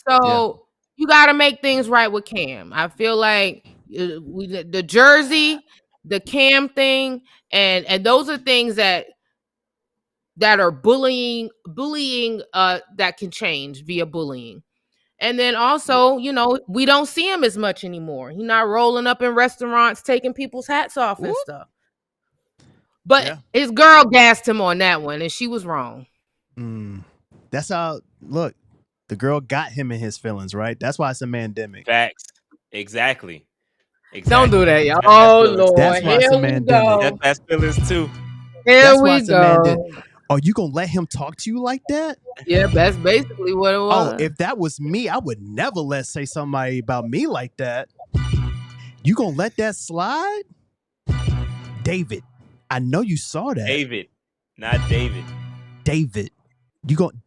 So you got to make things right with Cam. I feel like the jersey, the Cam thing, and those are things that are bullying that can change via bullying. And then also, we don't see him as much anymore. He's not rolling up in restaurants, taking people's hats off and stuff. But his girl gassed him on that one, and she was wrong. That's how, look, the girl got him in his feelings, right? That's why it's a mandemic. Facts. Exactly. Don't do that, y'all. Oh, Lord. That's why it's a mandemic. That's feelings, too. Here we go. Oh, you gonna let him talk to you like that? Yeah, that's basically what it was. Oh, if that was me, I would never say somebody about me like that. You gonna let that slide? David, I know you saw that. David, not David. David.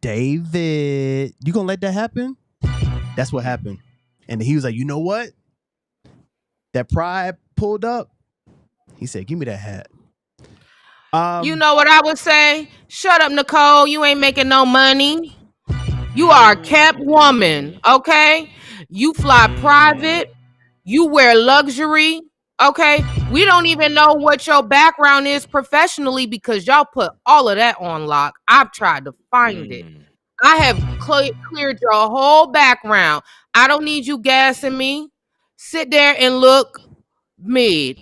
David, you gonna let that happen? That's what happened. And he was like, you know what? That pride pulled up. He said, give me that hat. You know what I would say? Shut up, Nicole. You ain't making no money. You are a kept woman, okay? You fly private. You wear luxury, okay? We don't even know what your background is professionally because y'all put all of that on lock. I've tried to find it. I have cleared your whole background. I don't need you gassing me. Sit there and look mid.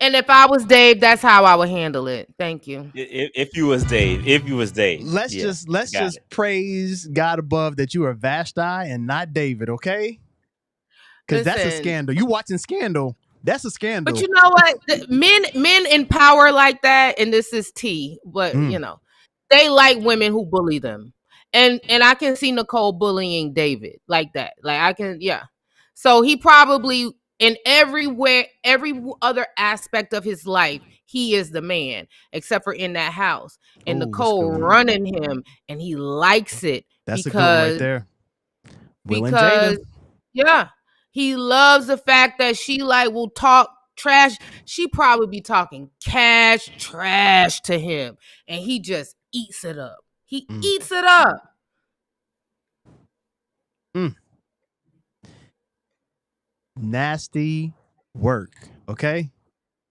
And if I was Dave, that's how I would handle it. Thank you. If you was Dave, let's just praise God above that you are Vashti and not David, okay? Because that's a scandal. You watching Scandal? That's a scandal. But you know what? Men in power like that, and this is tea, but you know, they like women who bully them. And I can see Nicole bullying David like that. Like I can, yeah. So he probably in every other aspect of his life, he is the man, except for in that house. And Nicole running him, and he likes it. That's a good one right there. Will and Jada. Yeah. He loves the fact that she like will talk trash. She probably be talking cash trash to him. And he just eats it up. He eats it up. Nasty work. Okay.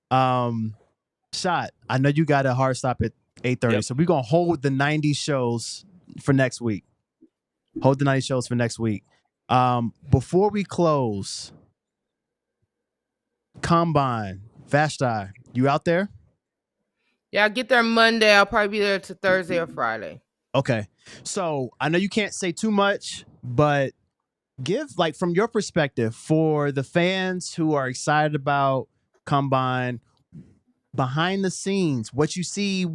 Shot. I know you got a hard stop at 8:30. So we're gonna hold the 90 shows for next week. Before we close, Combine, Vashti, you out there? Yeah, I get there Monday. I'll probably be there to Thursday or Friday. Okay. So I know you can't say too much, but give, like, from your perspective, for the fans who are excited about Combine, behind the scenes, what you see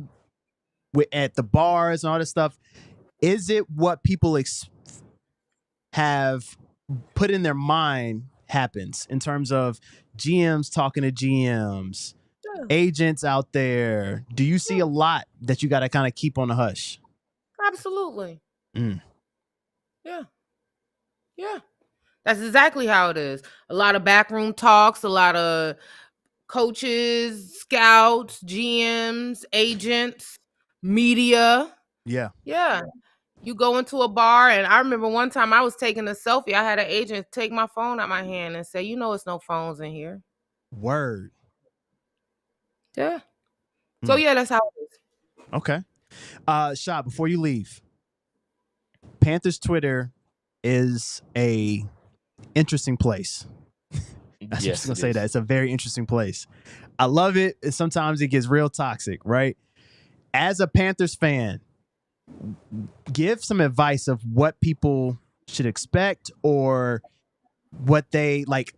at the bars and all this stuff, is it what people have put in their mind happens in terms of GMs talking to GMs, agents out there? Do you see a lot that you got to kind of keep on the hush? Absolutely. Yeah. That's exactly how it is. A lot of backroom talks, a lot of coaches, scouts, GMs, agents, media. Yeah. You go into a bar, and I remember one time I was taking a selfie. I had an agent take my phone out my hand and say, "You know, it's no phones in here." Word. Yeah. So yeah, that's how it is. Okay. Shot, before you leave, Panthers Twitter is a interesting place. I'm just gonna say that it's a very interesting place. I love it. Sometimes it gets real toxic, right? As a Panthers fan, give some advice of what people should expect or what they like.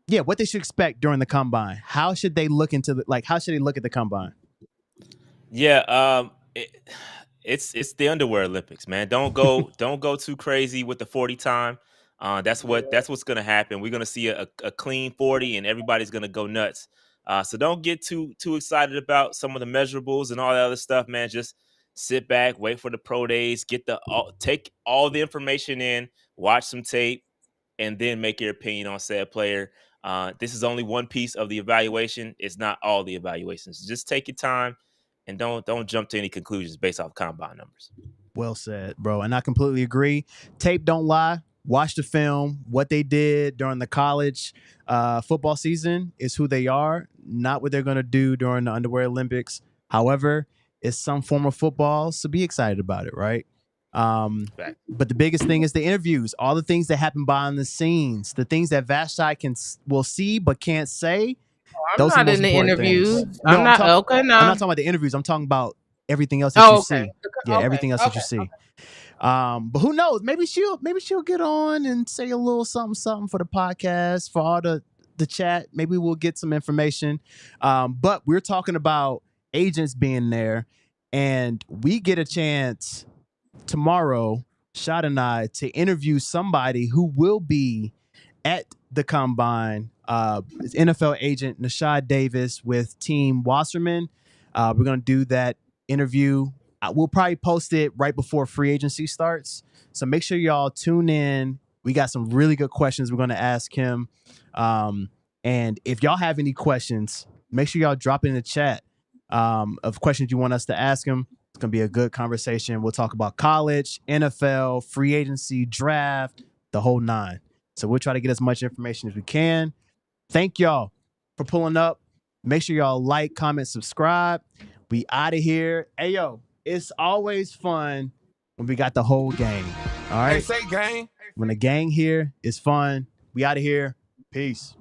Yeah, what they should expect during the combine. How should they look into how should they look at the combine? Yeah, it's the underwear Olympics, man. Don't go too crazy with the 40 time. That's what's gonna happen. We're gonna see a clean 40, and everybody's gonna go nuts. So don't get too excited about some of the measurables and all that other stuff, man. Just sit back, wait for the pro days, take all the information in, watch some tape, and then make your opinion on said player. This is only one piece of the evaluation. It's not all the evaluations. Just take your time and don't jump to any conclusions based off combine numbers. Well said, bro. And I completely agree. Tape don't lie. Watch the film. What they did during the college football season is who they are, not what they're going to do during the Underwear Olympics. However, it's some form of football, so be excited about it, right? But the biggest thing is the interviews, all the things that happen behind the scenes, the things that Vashti will see but can't say. I'm not in the interviews. I'm not talking about the interviews. I'm talking about everything else that you see. Yeah, everything else that you see. But who knows? Maybe she'll get on and say a little something for the podcast, for all the chat. Maybe we'll get some information. But we're talking about agents being there, and we get a chance tomorrow, Shad and I, to interview somebody who will be at the combine It's NFL agent Nashad Davis with Team Wasserman. We're going to do that interview. We'll probably post it right before free agency starts. So make sure y'all tune in. We got some really good questions we're going to ask him. And if y'all have any questions, make sure y'all drop it in the chat of questions you want us to ask him. It's going to be a good conversation. We'll talk about college, NFL, free agency, draft, the whole nine. So we'll try to get as much information as we can. Thank y'all for pulling up. Make sure y'all like, comment, subscribe. We out of here. Hey, yo, it's always fun when we got the whole gang. All right? Hey, say gang. When the gang here is fun. We out of here. Peace.